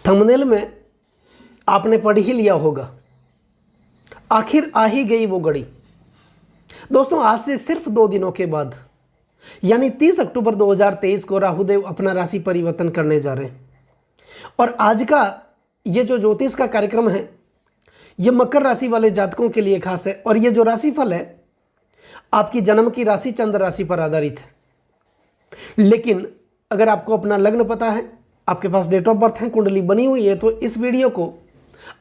Thumbnail में आपने पढ़ ही लिया होगा, आखिर आ ही गई वो घड़ी। दोस्तों, आज से सिर्फ 2 दिनों के बाद यानी 30 अक्टूबर 2023 को राहुदेव अपना राशि परिवर्तन करने जा रहे हैं। और आज का ये जो ज्योतिष का कार्यक्रम है, ये मकर राशि वाले जातकों के लिए खास है। और ये जो राशिफल है आपकी जन्म की राशि चंद्र राशि पर आधारित है। लेकिन अगर आपको अपना लग्न पता है, आपके पास डेट ऑफ बर्थ है, कुंडली बनी हुई है, तो इस वीडियो को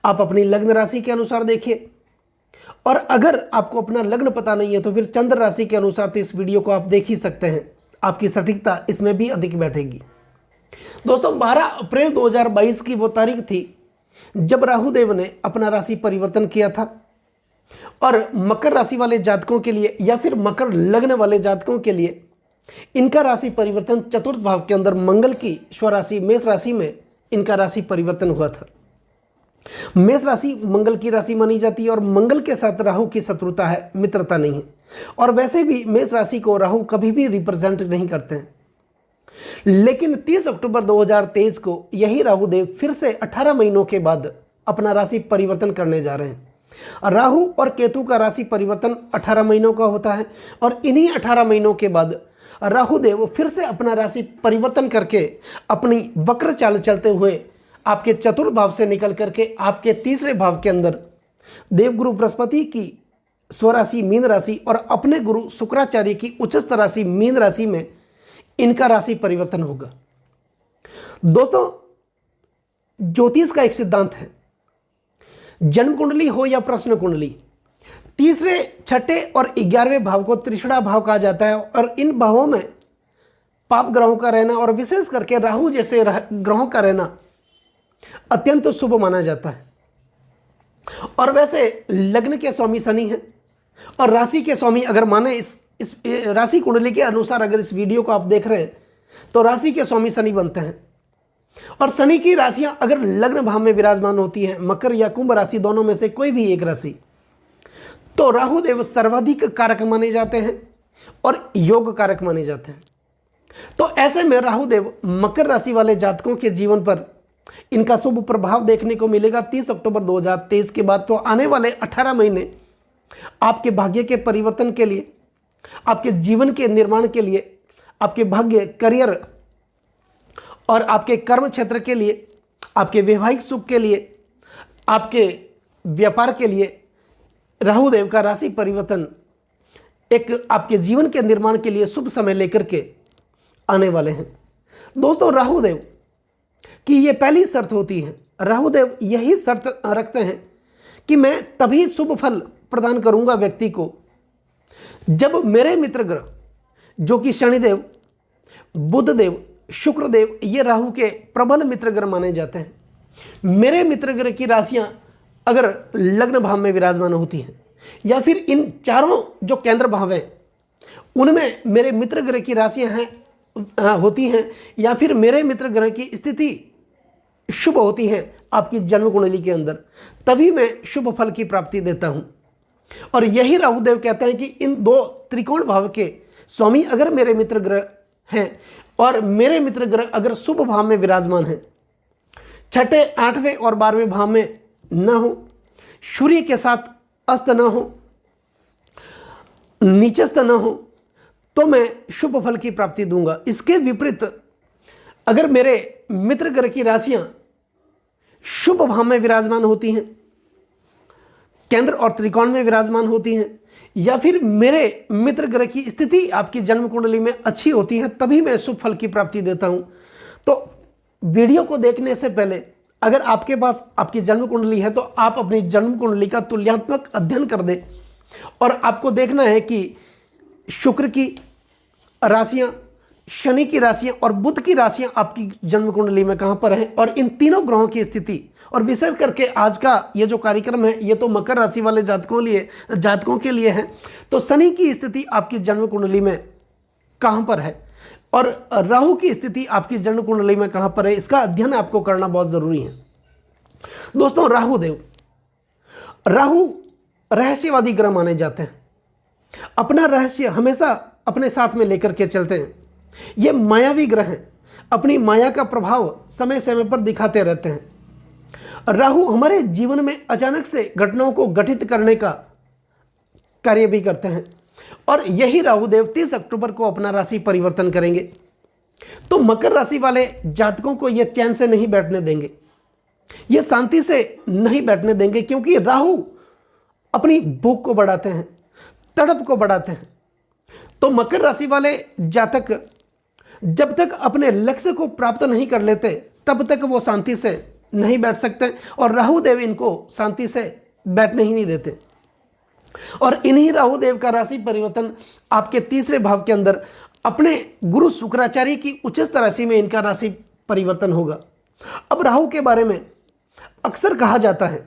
आप अपनी लग्न राशि के अनुसार देखिए। और अगर आपको अपना लग्न पता नहीं है तो फिर चंद्र राशि के अनुसार तो इस वीडियो को आप देख ही सकते हैं, आपकी सटीकता इसमें भी अधिक बैठेगी। दोस्तों, 12 अप्रैल 2022 की वो तारीख थी जब राहुदेव ने अपना राशि परिवर्तन किया था। और मकर राशि वाले जातकों के लिए या फिर मकर लग्न वाले जातकों के लिए इनका राशि परिवर्तन चतुर्थ भाव के अंदर मंगल की स्वराशि मेष राशि में इनका राशि परिवर्तन हुआ था। मेष राशि मंगल की राशि मानी जाती है और मंगल के साथ राहु की शत्रुता है, मित्रता नहीं है। और वैसे भी मेष राशि को राहु कभी भी रिप्रेजेंट नहीं करते हैं। लेकिन 30 अक्टूबर 2023 को यही राहुदेव फिर से 18 महीनों के बाद अपना राशि परिवर्तन करने जा रहे हैं। राहु और केतु का राशि परिवर्तन 18 महीनों का होता है और इन्हीं 18 महीनों के बाद राहुदेव फिर से अपना राशि परिवर्तन करके अपनी वक्र चाल चलते हुए आपके चतुर्थ भाव से निकल करके आपके तीसरे भाव के अंदर देवगुरु बृहस्पति की स्वराशि मीन राशि और अपने गुरु शुक्राचार्य की उच्चस्थ राशि मीन राशि में इनका राशि परिवर्तन होगा। दोस्तों, ज्योतिष का एक सिद्धांत है, जन्म कुंडली हो या प्रश्न कुंडली, तीसरे, छठे और 11वें भाव को त्रिषणा भाव कहा जाता है। और इन भावों में पाप ग्रहों का रहना और विशेष करके राहु जैसे ग्रहों का रहना अत्यंत शुभ माना जाता है। और वैसे लग्न के स्वामी शनि हैं और राशि के स्वामी अगर माने इस राशि कुंडली के अनुसार अगर इस वीडियो को आप देख रहे हैं तो राशि के स्वामी शनि बनते हैं। और शनि की राशियां अगर लग्न भाव में विराजमान होती हैं, मकर या कुंभ राशि दोनों में से कोई भी एक राशि, तो राहुदेव सर्वाधिक कारक माने जाते हैं और योग कारक माने जाते हैं। तो ऐसे में राहुदेव मकर राशि वाले जातकों के जीवन पर इनका शुभ प्रभाव देखने को मिलेगा 30 अक्टूबर 2023 के बाद। तो आने वाले 18 महीने आपके भाग्य के परिवर्तन के लिए, आपके जीवन के निर्माण के लिए, आपके भाग्य, करियर और आपके कर्म क्षेत्र के लिए, आपके वैवाहिक सुख के लिए, आपके व्यापार के लिए राहुदेव का राशि परिवर्तन एक आपके जीवन के निर्माण के लिए शुभ समय लेकर के आने वाले हैं। दोस्तों, राहुदेव की ये पहली शर्त होती है। राहुदेव यही शर्त रखते हैं कि मैं तभी शुभ फल प्रदान करूंगा व्यक्ति को जब मेरे मित्र ग्रह जो कि शनिदेव, बुधदेव, शुक्रदेव, ये राहु के प्रबल मित्र ग्रह माने जाते हैं, मेरे मित्र ग्रह की राशियां अगर लग्न भाव में विराजमान होती हैं या फिर इन चारों जो केंद्र भाव हैं उनमें मेरे मित्र ग्रह की राशियां हैं होती हैं या फिर मेरे मित्र ग्रह की स्थिति शुभ होती है आपकी जन्म कुंडली के अंदर, तभी मैं शुभ फल की प्राप्ति देता हूं। और यही राहुदेव कहते हैं कि इन 2 त्रिकोण भाव के स्वामी अगर मेरे मित्र ग्रह हैं और मेरे मित्र ग्रह अगर शुभ भाव में विराजमान हैं, छठे, 8वें और 12वें भाव में न हो, सूर्य के साथ अस्त न हो, नीचस्थ न हो, तो मैं शुभ फल की प्राप्ति दूंगा। इसके विपरीत अगर मेरे मित्र ग्रह की राशियां शुभ भाव में विराजमान होती हैं, केंद्र और त्रिकोण में विराजमान होती हैं, या फिर मेरे मित्र ग्रह की स्थिति आपकी जन्म कुंडली में अच्छी होती है, तभी मैं शुभ फल की प्राप्ति देता हूं। तो वीडियो को देखने से पहले अगर आपके पास आपकी जन्म कुंडली है तो आप अपनी जन्म कुंडली का तुलनात्मक अध्ययन कर दें। और आपको देखना है कि शुक्र की राशियां, शनि की राशियां और बुध की राशियां आपकी जन्म कुंडली में कहां पर हैं और इन तीनों ग्रहों की स्थिति। और विशेष करके आज का ये जो कार्यक्रम है ये तो मकर राशि वाले जातकों के लिए है, तो शनि की स्थिति आपकी जन्म कुंडली में कहां पर है और राहु की स्थिति आपकी जन्म कुंडली में कहां पर है, इसका अध्ययन आपको करना बहुत जरूरी है। दोस्तों, राहु रहस्यवादी ग्रह माने जाते हैं, अपना रहस्य हमेशा अपने साथ में लेकर के चलते हैं। ये मायावी ग्रह हैं, अपनी माया का प्रभाव समय समय पर दिखाते रहते हैं। राहु हमारे जीवन में अचानक से घटनाओं को गठित करने का कार्य भी करते हैं और यही राहु देव 30 अक्टूबर को अपना राशि परिवर्तन करेंगे। तो मकर राशि वाले जातकों को यह चैन से नहीं बैठने देंगे, ये शांति से नहीं बैठने देंगे, क्योंकि राहु अपनी भूख को बढ़ाते हैं, तड़प को बढ़ाते हैं। तो मकर राशि वाले जातक जब तक अपने लक्ष्य को प्राप्त नहीं कर लेते तब तक वो शांति से नहीं बैठ सकते और राहु देव इनको शांति से बैठने ही नहीं देते। और इन्हीं राहु देव का राशि परिवर्तन आपके तीसरे भाव के अंदर अपने गुरु शुक्राचार्य की उच्चस्थ राशि में इनका राशि परिवर्तन होगा। अब राहु के बारे में अक्सर कहा जाता है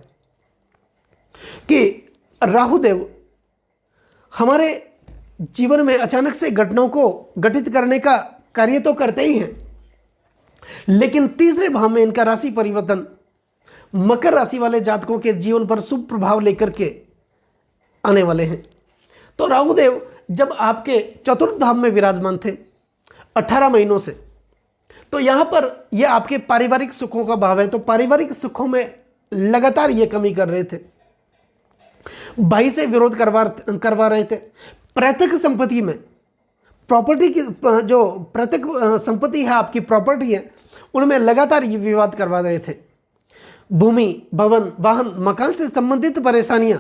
कि राहु देव हमारे जीवन में अचानक से घटनाओं को गठित करने का कार्य तो करते ही हैं, लेकिन तीसरे भाव में इनका राशि परिवर्तन मकर राशि वाले जातकों के जीवन पर शुभ प्रभाव लेकर के आने वाले हैं। तो राहु देव जब आपके चतुर्थ भाव में विराजमान थे 18 महीनों से, तो यहाँ पर यह आपके पारिवारिक सुखों का भाव है। तो पारिवारिक सुखों में लगातार ये कमी कर रहे थे, भाई से विरोध करवा रहे थे। पैतृक संपत्ति में प्रॉपर्टी की जो पैतृक संपत्ति है, आपकी प्रॉपर्टी है, उनमें लगातार ये विवाद करवा रहे थे। भूमि, भवन, वाहन, मकान से संबंधित परेशानियां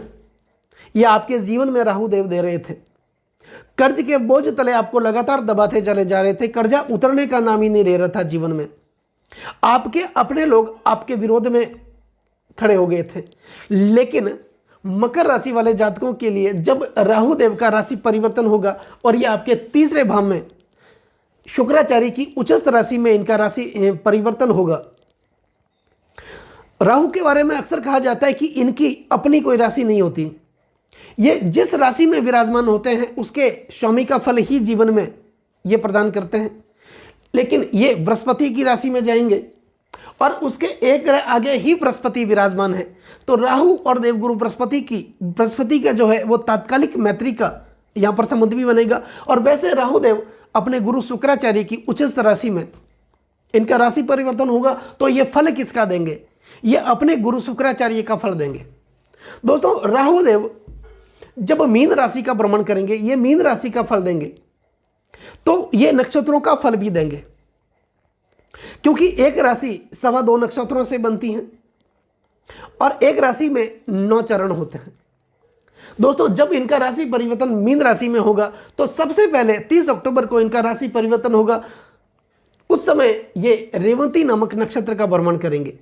ये आपके जीवन में राहु देव दे रहे थे। कर्ज के बोझ तले आपको लगातार दबाते चले जा रहे थे, कर्जा उतरने का नाम ही नहीं ले रहा था जीवन में। आपके अपने लोग आपके विरोध में खड़े हो गए थे। लेकिन मकर राशि वाले जातकों के लिए जब राहु देव का राशि परिवर्तन होगा और ये आपके तीसरे भाव में शुक्राचार्य की उच्चस्थ राशि में इनका राशि परिवर्तन होगा। राहु के बारे में अक्सर कहा जाता है कि इनकी अपनी कोई राशि नहीं होती, ये जिस राशि में विराजमान होते हैं उसके स्वामी का फल ही जीवन में ये प्रदान करते हैं। लेकिन ये बृहस्पति की राशि में जाएंगे और उसके एक ग्रह आगे ही बृहस्पति विराजमान है। तो राहु और देवगुरु बृहस्पति का जो है वो तात्कालिक मैत्री का यहाँ पर संबंध भी बनेगा। और वैसे राहु देव अपने गुरु शुक्राचार्य की उच्चस्थ राशि में इनका राशि परिवर्तन होगा। तो ये फल किसका देंगे? ये अपने गुरु शुक्राचार्य का फल देंगे। दोस्तों, राहु देव जब मीन राशि का भ्रमण करेंगे, ये मीन राशि का फल देंगे, तो ये नक्षत्रों का फल भी देंगे, क्योंकि एक राशि 2.25 नक्षत्रों से बनती है और एक राशि में 9 चरण होते हैं। दोस्तों, जब इनका राशि परिवर्तन मीन राशि में होगा तो सबसे पहले 30 अक्टूबर को इनका राशि परिवर्तन होगा। उस समय ये रेवती नामक नक्षत्र का भ्रमण करेंगे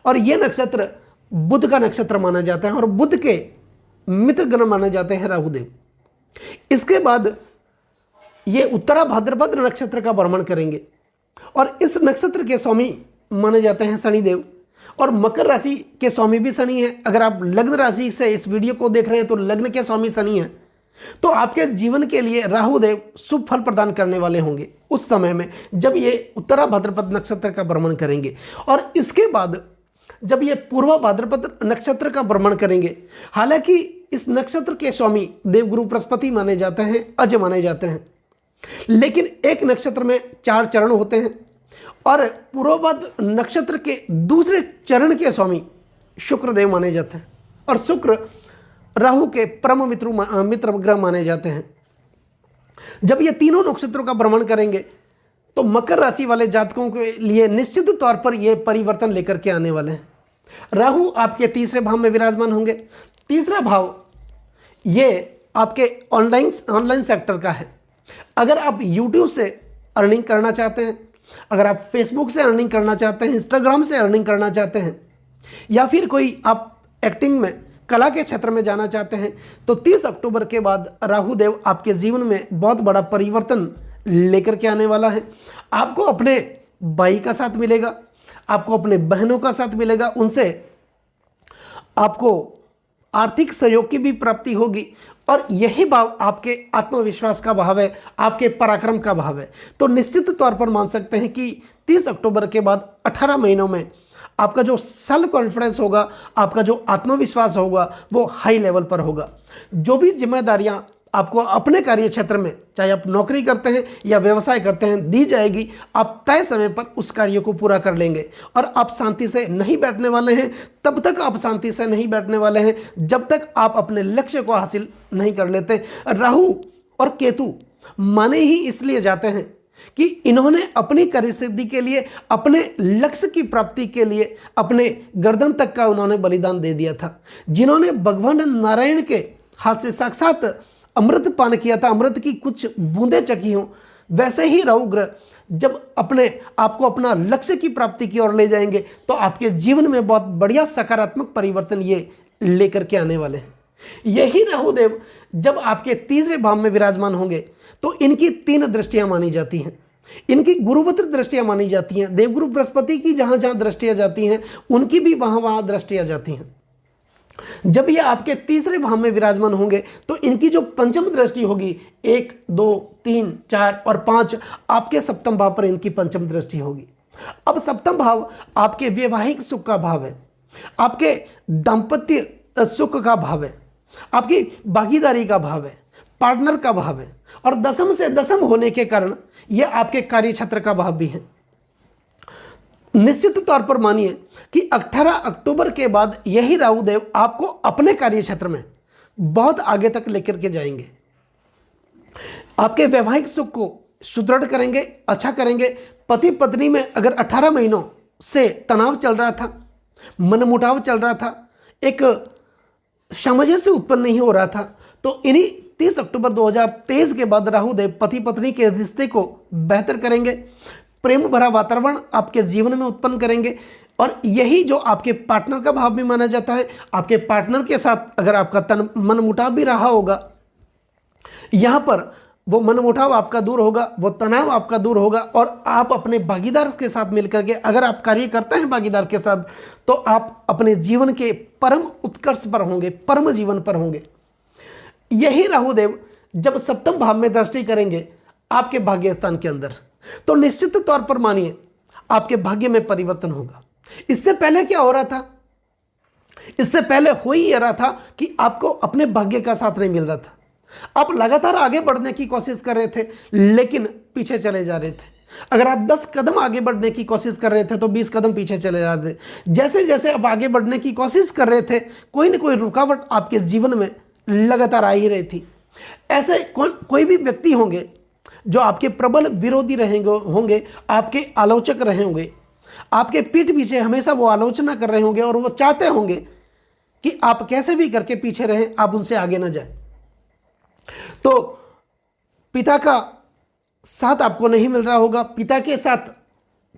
और यह नक्षत्र बुध का नक्षत्र माना जाता है और बुध के मित्र ग्रह माने जाते हैं राहु देव। इसके बाद ये उत्तरा भाद्रपद नक्षत्र का भ्रमण करेंगे और इस नक्षत्र के स्वामी माने जाते हैं शनिदेव और मकर राशि के स्वामी भी शनि है। अगर आप लग्न राशि से इस वीडियो को देख रहे हैं तो लग्न के स्वामी शनि है। तो आपके जीवन के लिए राहु देव शुभ फल प्रदान करने वाले होंगे उस समय में जब ये उत्तरा भाद्रपद नक्षत्र का भ्रमण करेंगे। और इसके बाद जब ये पूर्वा भाद्रपद नक्षत्र का भ्रमण करेंगे, हालांकि इस नक्षत्र के स्वामी देवगुरु बृहस्पति माने जाते हैं, अज माने जाते हैं, लेकिन एक नक्षत्र में 4 चरण होते हैं और पूर्वभाद्र नक्षत्र के दूसरे चरण के स्वामी शुक्रदेव माने जाते हैं और शुक्र राहु के परम मित्र ग्रह माने जाते हैं। जब ये तीनों नक्षत्रों का भ्रमण करेंगे तो मकर राशि वाले जातकों के लिए निश्चित तौर पर ये परिवर्तन लेकर के आने वाले हैं। राहु आपके तीसरे भाव में विराजमान होंगे। तीसरा भाव ये आपके ऑनलाइन सेक्टर का है। अगर आप YouTube से अर्निंग करना चाहते हैं, अगर आप Facebook से अर्निंग करना चाहते हैं, Instagram से अर्निंग करना चाहते हैं, या फिर कोई आप एक्टिंग में कला के क्षेत्र में जाना चाहते हैं, तो 30 अक्टूबर के बाद राहु देव आपके जीवन में बहुत बड़ा परिवर्तन लेकर के आने वाला है। आपको अपने भाई का साथ मिलेगा, आपको अपने बहनों का साथ मिलेगा, उनसे आपको आर्थिक सहयोग की भी प्राप्ति होगी और यही भाव आपके आत्मविश्वास का भाव है, आपके पराक्रम का भाव है। तो निश्चित तौर पर मान सकते हैं कि 30 अक्टूबर के बाद 18 महीनों में आपका जो सेल्फ कॉन्फिडेंस होगा, आपका जो आत्मविश्वास होगा वो हाई लेवल पर होगा। जो भी जिम्मेदारियां आपको अपने कार्य क्षेत्र में, चाहे आप नौकरी करते हैं या व्यवसाय करते हैं, दी जाएगी। आप तय समय पर उस कार्य को पूरा कर लेंगे और आप शांति से नहीं बैठने वाले हैं। तब तक आप शांति से नहीं बैठने वाले हैं जब तक आप अपने लक्ष्य को हासिल नहीं कर लेते। राहु और केतु माने ही इसलिए जाते हैं कि इन्होंने अपनी कार्यसिद्धि के लिए, अपने लक्ष्य की प्राप्ति के लिए अपने गर्दन तक का उन्होंने बलिदान दे दिया था। जिन्होंने भगवान नारायण के हाथ से साक्षात अमृत पान किया था, अमृत की कुछ बूंदें चखी हों, वैसे ही राहु ग्रह जब अपने आपको अपना लक्ष्य की प्राप्ति की ओर ले जाएंगे तो आपके जीवन में बहुत बढ़िया सकारात्मक परिवर्तन ये लेकर के आने वाले हैं। यही राहुदेव जब आपके तीसरे भाव में विराजमान होंगे तो इनकी 3 दृष्टियां मानी जाती हैं। इनकी गुरुवत्र दृष्टियां मानी जाती हैं। देवगुरु बृहस्पति की जहां जहां दृष्टियां जाती हैं उनकी भी वहां वहां दृष्टियां जाती हैं। जब ये आपके तीसरे भाव में विराजमान होंगे तो इनकी जो पंचम दृष्टि होगी, 1, 2, 3, 4 और 5, आपके सप्तम भाव पर इनकी पंचम दृष्टि होगी। अब सप्तम भाव आपके वैवाहिक सुख का भाव है, आपके दाम्पत्य सुख का भाव है, आपकी भागीदारी का भाव है, पार्टनर का भाव है और दशम से दशम होने के कारण यह आपके कार्य क्षेत्र का भाव भी है। निश्चित तौर पर मानिए कि 18 अक्टूबर के बाद यही राहुदेव आपको अपने कार्य क्षेत्र में बहुत आगे तक लेकर के जाएंगे। आपके वैवाहिक सुख को सुदृढ़ करेंगे, अच्छा करेंगे। पति पत्नी में अगर 18 महीनों से तनाव चल रहा था, मनमुटाव चल रहा था, एक सामंजस्य उत्पन्न नहीं हो रहा था, तो इन्हीं 30 अक्टूबर 2023 के बाद राहुदेव पति पत्नी के रिश्ते को बेहतर करेंगे, प्रेम भरा वातावरण आपके जीवन में उत्पन्न करेंगे। और यही जो आपके पार्टनर का भाव भी माना जाता है, आपके पार्टनर के साथ अगर आपका मनमुटाव भी रहा होगा, यहाँ पर वो मनमुटाव आपका दूर होगा, वो तनाव आपका दूर होगा और आप अपने भागीदार के साथ मिलकर के अगर आप कार्य करते हैं भागीदार के साथ, तो आप अपने जीवन के परम उत्कर्ष पर होंगे, परम जीवन पर होंगे। यही राहुदेव जब सप्तम भाव में दृष्टि करेंगे आपके भाग्य स्थान के अंदर, तो निश्चित तौर पर मानिए आपके भाग्य में परिवर्तन होगा। इससे पहले क्या हो रहा था? इससे पहले हो ही रहा था कि आपको अपने भाग्य का साथ नहीं मिल रहा था। आप लगातार आगे बढ़ने की कोशिश कर रहे थे लेकिन पीछे चले जा रहे थे। अगर आप 10 कदम आगे बढ़ने की कोशिश कर रहे थे तो 20 कदम पीछे चले जा रहे थे। जैसे जैसे आप आगे बढ़ने की कोशिश कर रहे थे, कोई ना कोई रुकावट आपके जीवन में लगातार आ ही रही थी। ऐसे कोई भी व्यक्ति होंगे जो आपके प्रबल विरोधी होंगे, आपके आलोचक रहे होंगे, आपके पीठ पीछे हमेशा वो आलोचना कर रहे होंगे और वो चाहते होंगे कि आप कैसे भी करके पीछे रहें, आप उनसे आगे ना जाएं। तो पिता का साथ आपको नहीं मिल रहा होगा। पिता के साथ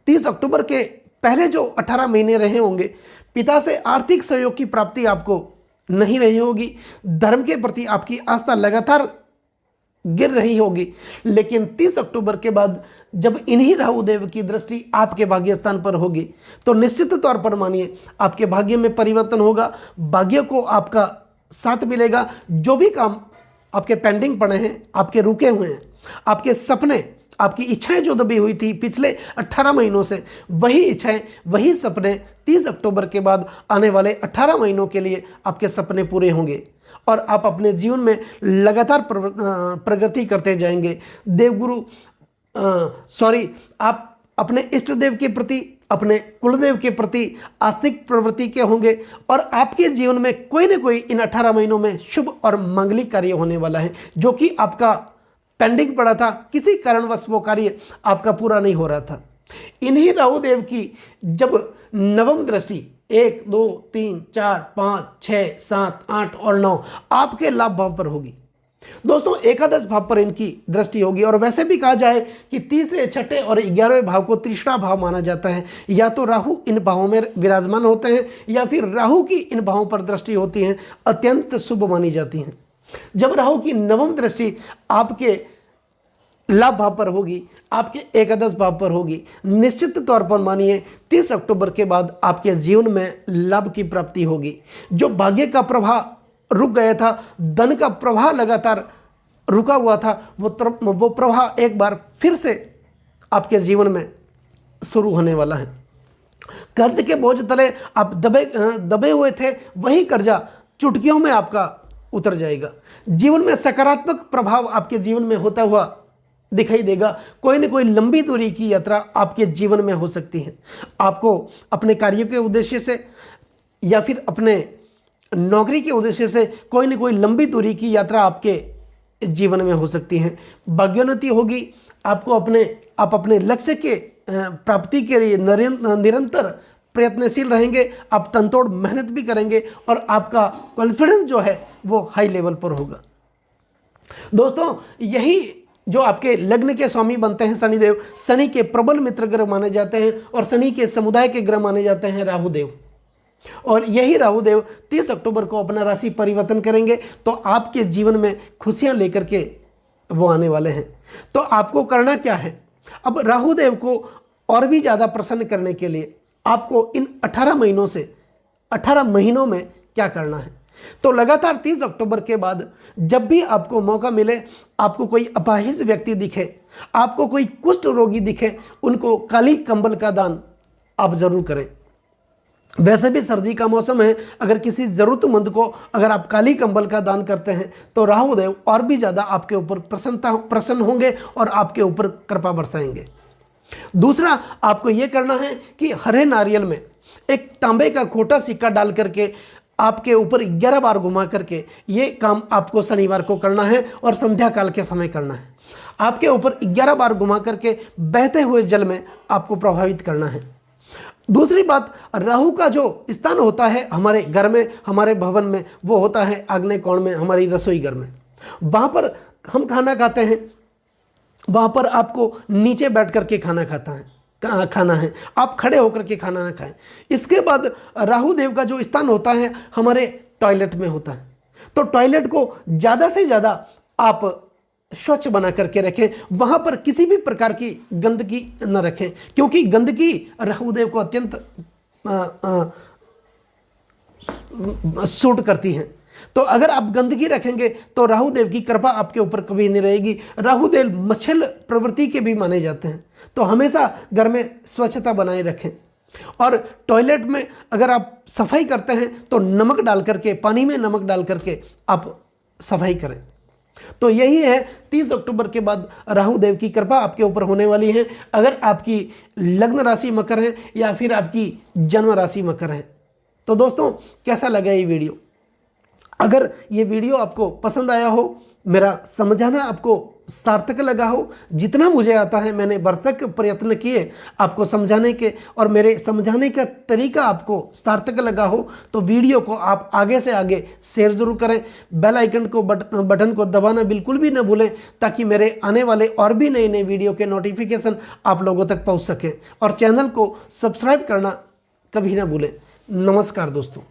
30 अक्टूबर के पहले जो 18 महीने रहे होंगे, पिता से आर्थिक सहयोग की प्राप्ति आपको नहीं रही होगी। धर्म के प्रति आपकी आस्था लगातार गिर रही होगी। लेकिन 30 अक्टूबर के बाद जब इन्हीं राहुदेव की दृष्टि आपके भाग्य स्थान पर होगी तो निश्चित तौर पर मानिए आपके भाग्य में परिवर्तन होगा। भाग्य को आपका साथ मिलेगा। जो भी काम आपके पेंडिंग पड़े हैं, आपके रुके हुए हैं, आपके सपने, आपकी इच्छाएं जो दबी हुई थी पिछले 18 महीनों से, वही इच्छाएं, वही सपने 30 अक्टूबर के बाद आने वाले 18 महीनों के लिए आपके सपने पूरे होंगे और आप अपने जीवन में लगातार प्रगति करते जाएंगे। आप अपने इष्ट देव के प्रति, अपने कुलदेव के प्रति आस्तिक प्रवृत्ति के होंगे और आपके जीवन में कोई ना कोई इन 18 महीनों में शुभ और मांगलिक कार्य होने वाला है, जो कि आपका पेंडिंग पड़ा था, किसी कारणवश वो कार्य आपका पूरा नहीं हो रहा था। इन्हीं राहुदेव की जब नवम दृष्टि 1, 2, 3, 4, 5, 6, 7, 8 और 9 आपके लाभ भाव पर होगी। दोस्तों, एकादश भाव पर इनकी दृष्टि होगी और वैसे भी कहा जाए कि तीसरे, छठे और 11वें भाव को तीसरा भाव माना जाता है। या तो राहु इन भावों में विराजमान होते हैं या फिर राहु की इन भावों पर दृष्टि होती है, अत्यंत शुभ मानी जाती हैं। जब राहु की नवम दृष्टि आपके लाभ भाव पर होगी, आपके एकादश भाव पर होगी, निश्चित तौर पर मानिए 30 अक्टूबर के बाद आपके जीवन में लाभ की प्राप्ति होगी। जो भाग्य का प्रवाह रुक गया था, धन का प्रवाह लगातार रुका हुआ था, वो प्रवाह एक बार फिर से आपके जीवन में शुरू होने वाला है। कर्ज के बोझ तले आप दबे हुए थे, वही कर्जा चुटकियों में आपका उतर जाएगा। जीवन में सकारात्मक प्रभाव आपके जीवन में होता हुआ दिखाई देगा। कोई न कोई लंबी दूरी की यात्रा आपके जीवन में हो सकती है। आपको अपने कार्य के उद्देश्य से या फिर अपने नौकरी के उद्देश्य से कोई न कोई लंबी दूरी की यात्रा आपके जीवन में हो सकती है। भाग्योन्नति होगी। आप अपने लक्ष्य के प्राप्ति के लिए निरंतर प्रयत्नशील रहेंगे। आप तनतोड़ मेहनत भी करेंगे और आपका कॉन्फिडेंस जो है वो हाई लेवल पर होगा। दोस्तों, यही जो आपके लग्न के स्वामी बनते हैं शनिदेव, शनि के प्रबल मित्र ग्रह माने जाते हैं और शनि के समुदाय के ग्रह माने जाते हैं राहुदेव। और यही राहुदेव 30 अक्टूबर को अपना राशि परिवर्तन करेंगे, तो आपके जीवन में खुशियां लेकर के वो आने वाले हैं। तो आपको करना क्या है? अब राहुदेव को और भी ज़्यादा प्रसन्न करने के लिए आपको इन 18 महीनों में क्या करना है? तो लगातार 30 अक्टूबर के बाद जब भी आपको मौका मिले, आपको कोई अपाहिज व्यक्ति दिखे, आपको कोई कुष्ठ रोगी दिखे, उनको काली कंबल का दान आप जरूर करें। वैसे भी सर्दी का मौसम है, अगर किसी ज़रूरतमंद को अगर आप काली कंबल का दान करते हैं तो राहुदेव और भी ज़्यादा आपके ऊपर प्रसन्न होंगे और आपके ऊपर कृपा बरसाएंगे। दूसरा, आपको यह करना है कि हरे नारियल में एक तांबे का खोटा सिक्का डाल करके आपके ऊपर 11 बार घुमा करके ये काम आपको शनिवार को करना है और संध्या काल के समय करना है। आपके ऊपर 11 बार घुमा करके बहते हुए जल में आपको प्रभावित करना है। दूसरी बात, राहु का जो स्थान होता है हमारे घर में, हमारे भवन में, वो होता है आग्नेय कोण में, हमारी रसोई घर में। वहाँ पर हम खाना खाते हैं, वहाँ पर आपको नीचे बैठ करके खाना है, आप खड़े होकर के खाना ना खाएं। इसके बाद राहु देव का जो स्थान होता है हमारे टॉयलेट में होता है, तो टॉयलेट को ज़्यादा से ज़्यादा आप स्वच्छ बना करके रखें। वहाँ पर किसी भी प्रकार की गंदगी न रखें, क्योंकि गंदगी राहुदेव को अत्यंत सूट करती है। तो अगर आप गंदगी रखेंगे तो राहुदेव की कृपा आपके ऊपर कभी नहीं रहेगी। राहुदेव मच्छल प्रवृत्ति के भी माने जाते हैं, तो हमेशा घर में स्वच्छता बनाए रखें। और टॉयलेट में अगर आप सफाई करते हैं तो नमक डाल करके, पानी में नमक डाल करके आप सफाई करें। तो यही है, 30 अक्टूबर के बाद राहुदेव की कृपा आपके ऊपर होने वाली है। अगर आपकी लग्न राशि मकर है या फिर आपकी जन्म राशि मकर है। तो दोस्तों, कैसा लगा ये वीडियो? अगर ये वीडियो आपको पसंद आया हो, मेरा समझाना आपको सार्थक लगा हो, जितना मुझे आता है मैंने भरसक प्रयत्न किए आपको समझाने के, और मेरे समझाने का तरीका आपको सार्थक लगा हो, तो वीडियो को आप आगे से आगे शेयर जरूर करें। बेल आइकन को बटन को दबाना बिल्कुल भी न भूलें, ताकि मेरे आने वाले और भी नए नए वीडियो के नोटिफिकेशन आप लोगों तक पहुंच सके। और चैनल को सब्सक्राइब करना कभी ना भूलें। नमस्कार दोस्तों।